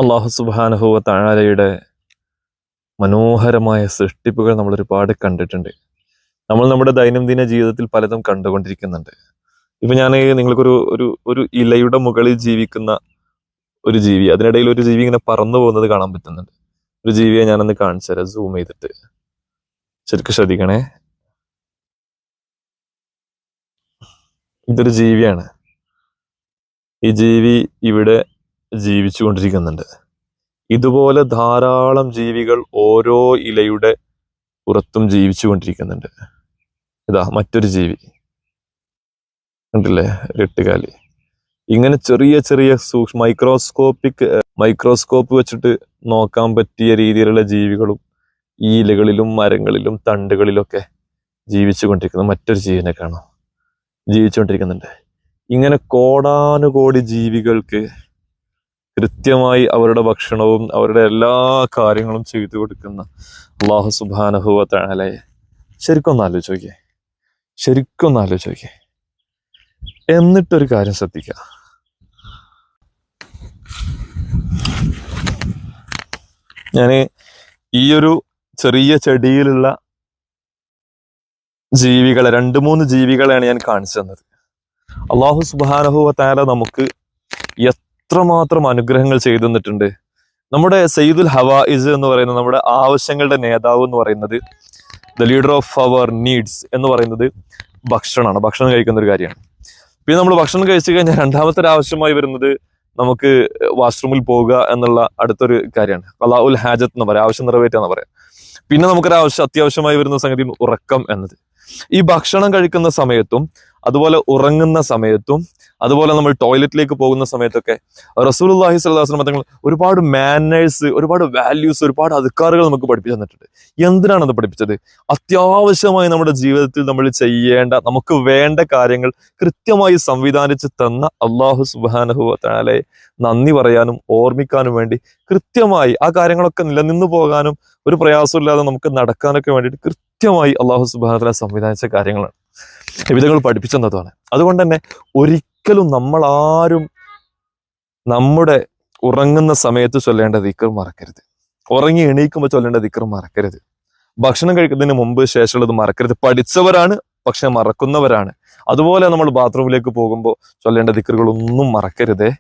അല്ലാഹു സുബ്ഹാനഹു വ തആലയുടെ മനോഹരമായ സൃഷ്ടിപ്പുകൾ നമ്മൾ ഒരുപാട് കണ്ടിട്ടുണ്ട്. നമ്മൾ നമ്മുടെ ദൈനംദിന ജീവിതത്തിൽ പലതും കണ്ടുകൊണ്ടിരിക്കുന്നുണ്ട്. ഇപ്പൊ ഞാൻ നിങ്ങൾക്കൊരു ഒരു ഒരു ഇലയുടെ മുകളിൽ ജീവിക്കുന്ന ഒരു ജീവി, അതിനിടയിൽ ഒരു ജീവി ഇങ്ങനെ പറന്നു പോകുന്നത് കാണാൻ പറ്റുന്നുണ്ട്. ഒരു ജീവിയെ ഞാനൊന്ന് കാണിച്ചു തരാം, സൂം ചെയ്തിട്ട്. ശരിക്കും ശ്രദ്ധിക്കണേ. ഇതൊരു ജീവിയാണ്. ഈ ജീവി ഇവിടെ ജീവിച്ചു കൊണ്ടിരിക്കുന്നുണ്ട്. ഇതുപോലെ ധാരാളം ജീവികൾ ഓരോ ഇലയുടെ പുറത്തും ജീവിച്ചു കൊണ്ടിരിക്കുന്നുണ്ട്. ഇതാ മറ്റൊരു ജീവി കണ്ടില്ലേ, എട്ടുകാലി. ഇങ്ങനെ ചെറിയ ചെറിയ മൈക്രോസ്കോപ്പ് വെച്ചിട്ട് നോക്കാൻ പറ്റിയ രീതിയിലുള്ള ജീവികളും ഈ ഇലകളിലും മരങ്ങളിലും തണ്ടുകളിലൊക്കെ ജീവിച്ചു കൊണ്ടിരിക്കുന്ന മറ്റൊരു ജീവിനെ കാണാം, ജീവിച്ചുകൊണ്ടിരിക്കുന്നുണ്ട്. ഇങ്ങനെ കോടാനുകോടി ജീവികൾക്ക് കൃത്യമായി അവരുടെ ഭക്ഷണവും അവരുടെ എല്ലാ കാര്യങ്ങളും ചെയ്തു കൊടുക്കുന്ന അല്ലാഹു സുബ്ഹാനഹു വ തആലയെ ശരിക്കൊന്ന് ആലോചിച്ച് നോക്കിയേ. എന്നിട്ടൊരു കാര്യം ശ്രദ്ധിക്കുക. ഞാൻ ഈ ഒരു ചെറിയ ചെടിയിലുള്ള ജീവികളെ, 2-3 ജീവികളെയാണ് ഞാൻ കാണിച്ചു തന്നത്. അല്ലാഹു സുബ്ഹാനഹു വ തആല നമുക്ക് എത്രമാത്രം അനുഗ്രഹങ്ങൾ ചെയ്തു തന്നിട്ടുണ്ട്. നമ്മുടെ സയ്യിദുൽ ഹവായിസ് എന്ന് പറയുന്നത്, നമ്മുടെ ആവശ്യങ്ങളുടെ നേതാവ് എന്ന് പറയുന്നത്, the leader of our needs എന്ന് പറയുന്നത് ഭക്ഷണമാണ്. ഭക്ഷണം കഴിക്കുന്ന ഒരു കാര്യമാണ്. പിന്നെ നമ്മൾ ഭക്ഷണം കഴിച്ചു കഴിഞ്ഞാൽ രണ്ടാമത്തെ ഒരു ആവശ്യമായി വരുന്നത് നമുക്ക് വാഷ്റൂമിൽ പോകുക എന്നുള്ള അടുത്തൊരു കാര്യമാണ്. ഖളാഉൽ ഹാജത്ത് എന്ന് പറയാം, ആവശ്യം നിറവേറ്റുക എന്ന് പറയാം. പിന്നെ നമുക്കൊരു അത്യാവശ്യമായി വരുന്ന സംഗതി ഉറക്കം എന്നത്. ഈ ഭക്ഷണം കഴിക്കുന്ന സമയത്തും അതുപോലെ ഉറങ്ങുന്ന സമയത്തും അതുപോലെ നമ്മൾ ടോയ്ലറ്റിലേക്ക് പോകുന്ന സമയത്തൊക്കെ റസൂലുള്ളാഹി സ്വല്ലല്ലാഹു അലൈഹി വസല്ലം തങ്ങൾ ഒരുപാട് മാനേഴ്സ്, ഒരുപാട് വാല്യൂസ്, ഒരുപാട് അദ്കാറുകൾ നമുക്ക് പഠിപ്പിച്ചു തന്നിട്ടുണ്ട്. എന്തിനാണ് അത് പഠിപ്പിച്ചത്? അത്യാവശ്യമായി നമ്മുടെ ജീവിതത്തിൽ നമ്മൾ ചെയ്യേണ്ട, നമുക്ക് വേണ്ട കാര്യങ്ങൾ കൃത്യമായി സംവിധാനിച്ച് തന്ന അല്ലാഹു സുബ്ഹാനഹു വ തആലയെ നന്ദി പറയാനും ഓർമ്മിക്കാനും വേണ്ടി, കൃത്യമായി ആ കാര്യങ്ങളൊക്കെ നിലനിന്നു പോകാനും ഒരു പ്രയാസമില്ലാതെ നമുക്ക് നടക്കാനൊക്കെ വേണ്ടിയിട്ട് കൃത്യമായി അല്ലാഹു സുബ്ഹാനഹു വ തആല സംവിധാനിച്ച കാര്യങ്ങളാണ്, വിധങ്ങൾ പഠിപ്പിച്ചെന്നതാണ്. അതുകൊണ്ട് തന്നെ ഒരിക്കലും നമ്മളാരും നമ്മുടെ ഉറങ്ങുന്ന സമയത്ത് ചൊല്ലേണ്ട ദിക്ർ മറക്കരുത്. ഉറങ്ങി എണീക്കുമ്പോൾ ചൊല്ലേണ്ട ദിക്ർ മറക്കരുത്. ഭക്ഷണം കഴിക്കുന്നതിന് മുമ്പ് ശേഷമുള്ളത് മറക്കരുത്. പഠിച്ചവരാണ്, പക്ഷെ മറക്കുന്നവരാണ്. അതുപോലെ നമ്മൾ ബാത്റൂമിലേക്ക് പോകുമ്പോൾ ചൊല്ലേണ്ട ദിക്റുകളൊന്നും മറക്കരുതേ.